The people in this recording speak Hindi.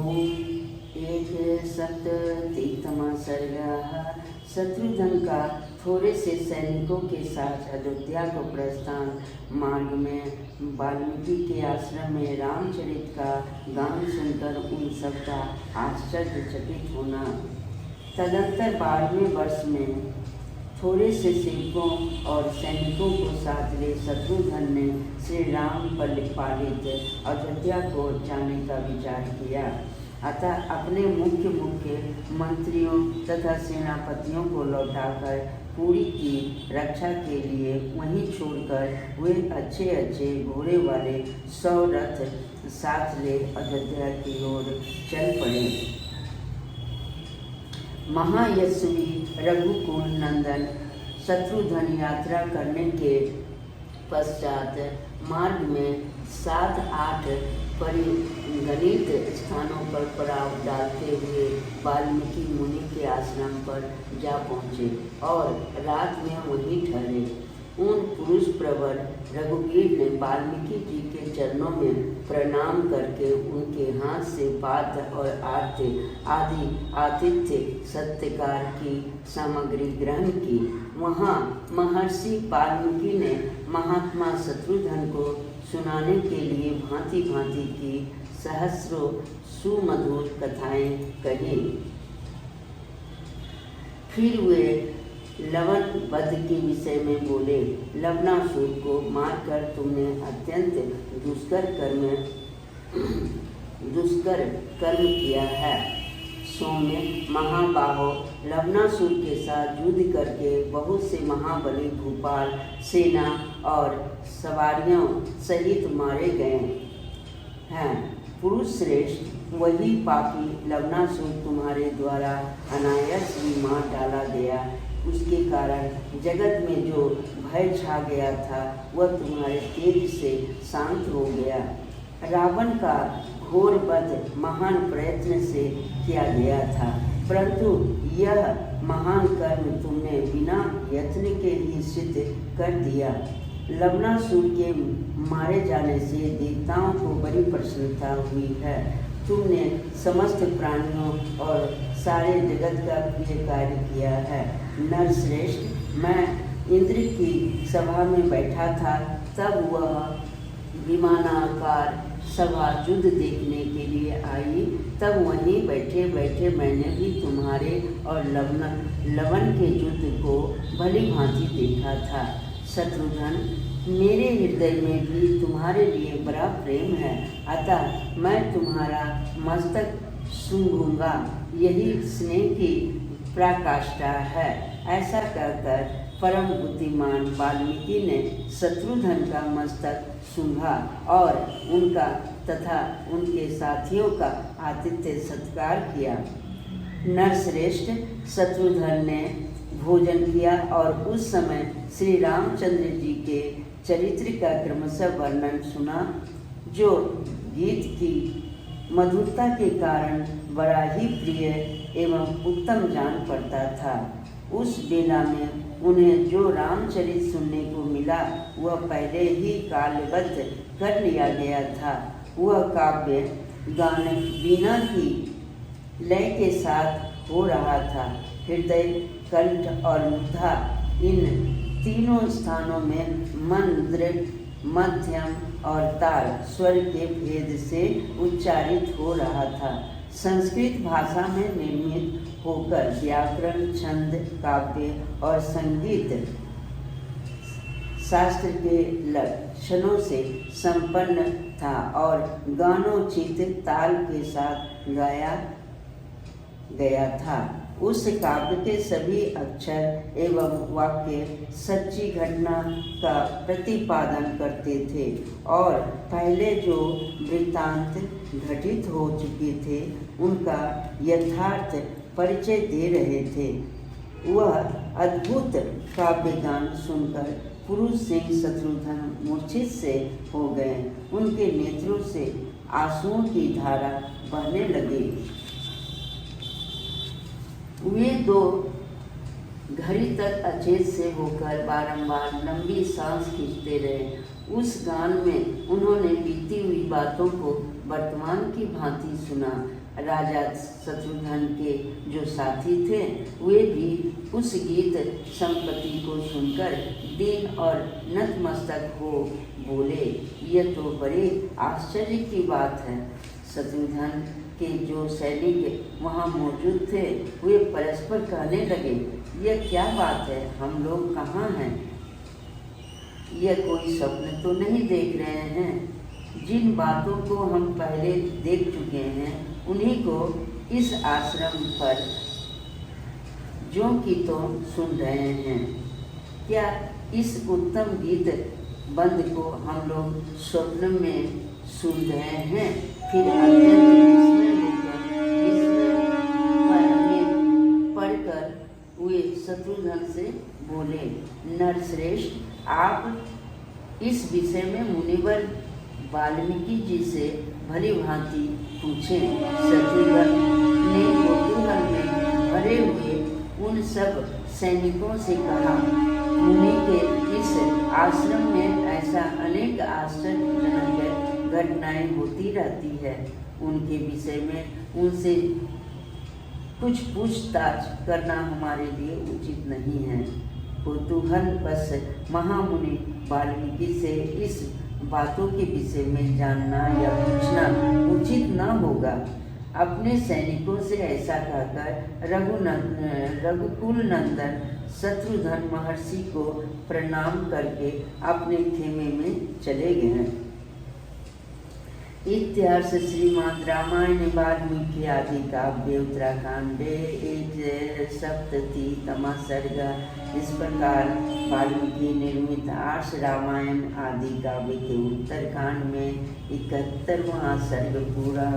ओम। एक सप्ततितमा सर्ग। शत्रुघ्न का थोड़े से सैनिकों के साथ अयोध्या को प्रस्थान। मार्ग में वाल्मीकि के आश्रम में रामचरित का गान सुनकर उन सबका आश्चर्यचकित होना। तदंतर 12वें वर्ष में थोड़े से सेवकों और सैनिकों को साथ ले शत्रुघ्न ने श्री राम पालित अयोध्या को जाने का विचार किया। अतः अपने मुख्य मंत्रियों तथा सेनापतियों को लौटाकर पुरी की रक्षा के लिए वहीं छोड़कर वे अच्छे घोड़े वाले 100 रथ साथ ले अयोध्या की ओर चल पड़े। महायशस्वी रघुकुल नंदन शत्रुघ्न यात्रा करने के पश्चात मार्ग में 7-8 परिगणित स्थानों पर पड़ाव डालते हुए वाल्मीकि मुनि के आश्रम पर जा पहुँचे और रात में वहीं ठहरे। उन पुरुष प्रवर रघुवीर ने वाल्मीकि जी के चरणों में प्रणाम करके उनके हाथ से पात्र और आरती आदि आतिथ्य सत्कार की सामग्री ग्रहण की। वहाँ महर्षि वाल्मीकि ने महात्मा शत्रुघ्न को सुनाने के लिए भांति भांति की सहस्रों सुमधुर कथाएं कही। फिर वे लवन वध के विषय में बोले। लवणासुर को मारकर तुमने अत्यंत दुष्कर कर्म किया है। सौम्य महाबाहो, लवणासुर के साथ युद्ध करके बहुत से महाबली भूपाल सेना और सवारियों सहित मारे गए हैं। पुरुष श्रेष्ठ, वही पापी लवणासुर तुम्हारे द्वारा अनायास ही मार डाला गया। उसके कारण जगत में जो भय छा गया था वह तुम्हारे तेज से शांत हो गया। रावण का घोर वध महान प्रयत्न से किया गया था, परंतु यह महान कर्म तुमने बिना यत्न के ही सिद्ध कर दिया। लवणासुर के मारे जाने से देवताओं को बड़ी प्रसन्नता हुई है। तुमने समस्त प्राणियों और सारे जगत का प्रिय कार्य किया है। नरश्रेष्ठ, मैं इंद्र की सभा में बैठा था, तब वह विमानाकार सभा युद्ध देखने के लिए आई। तब वहीं बैठे बैठे मैंने भी तुम्हारे और लवन के युद्ध को भली भांति देखा था। शत्रुघ्न, मेरे हृदय में भी तुम्हारे लिए बड़ा प्रेम है, अतः मैं तुम्हारा मस्तक सूंघूंगा, यही स्नेह की पराकाष्ठा है। ऐसा कहकर परम बुद्धिमान वाल्मीकि ने शत्रुघ्न का मस्तक सूंघा और उनका तथा उनके साथियों का आतिथ्य सत्कार किया। नरश्रेष्ठ, शत्रुघ्न ने भोजन किया और उस समय श्री रामचंद्र जी के चरित्र का क्रमशः वर्णन सुना, जो गीत की मधुरता के कारण बड़ा ही प्रिय एवं उत्तम जान पड़ता था। उस बेला में उन्हें जो रामचरित सुनने को मिला वह पहले ही कालबद्ध कर लिया गया था। वह काव्य गान वीणा की लय के साथ हो रहा था। हृदय, कंठ और मुद्रा, इन तीनों स्थानों में मंद्र, मध्यम और तार स्वर के भेद से उच्चारित हो रहा था। संस्कृत भाषा में निर्मित होकर व्याकरण, छंद, काव्य और संगीत शास्त्र के लक्षणों से संपन्न था और गानोचित ताल के साथ गाया गया था। उस काव्य के सभी अक्षर एवं वाक्य सच्ची घटना का प्रतिपादन करते थे और पहले जो वृत्तांत घटित हो चुके थे उनका यथार्थ परिचय दे रहे थे। वह अद्भुत काव्य गान सुनकर पुरुष सिंह शत्रुघ्न मूर्छित से हो गए। उनके नेत्रों से आंसुओं की धारा बहने लगी। वे 2 घड़ी तक अचेत से होकर बारंबार लंबी सांस खींचते रहे। उस गान में उन्होंने बीती हुई बातों को वर्तमान की भांति सुना। राजा शत्रुघ्न के जो साथी थे वे भी उस गीत संपत्ति को सुनकर दीन और नतमस्तक हो बोले, यह तो बड़े आश्चर्य की बात है। शत्रुघ्न के जो सैनिक वहाँ मौजूद थे वे परस्पर कहने लगे, यह क्या बात है, हम लोग कहाँ हैं? यह कोई स्वप्न तो नहीं देख रहे हैं? जिन बातों को हम पहले देख चुके हैं उन्हीं को इस आश्रम पर जो कि तो सुन रहे हैं। क्या इस उत्तम गीत बंद को हम लोग स्वप्न में सुन रहे हैं? फिर अत्यंत विस्मय पढ़कर वे शत्रुघ्न से बोले, नरश्रेष्ठ, आप इस विषय में मुनिवर वाल्मीकि जी से भली भांति पूछें। शत्रुघ्न ने कौतूहल में भरे हुए उन सब सैनिकों से कहा, मुनि के इस आश्रम में ऐसा अनेक आश्चर्यजनक घटनाएं होती रहती है, उनके विषय में उनसे कुछ पूछताछ करना हमारे लिए उचित नहीं है। कौतूहल बस महामुनि वाल्मीकि से इस बातों के विषय में जानना या पूछना उचित न होगा। अपने सैनिकों से ऐसा कहकर रघुकुल नंदन शत्रुघ्न महर्षि को प्रणाम करके अपने खेमे में चले गए। इतिहास श्रीमद् रामायण वाल्मीकि आदि काव्य उत्तराखंडे 187 सर्ग। इस प्रकार वाल्मीकि निर्मित आर्ष रामायण आदि काव्य के उत्तरकांड में 71वां सर्ग पूरा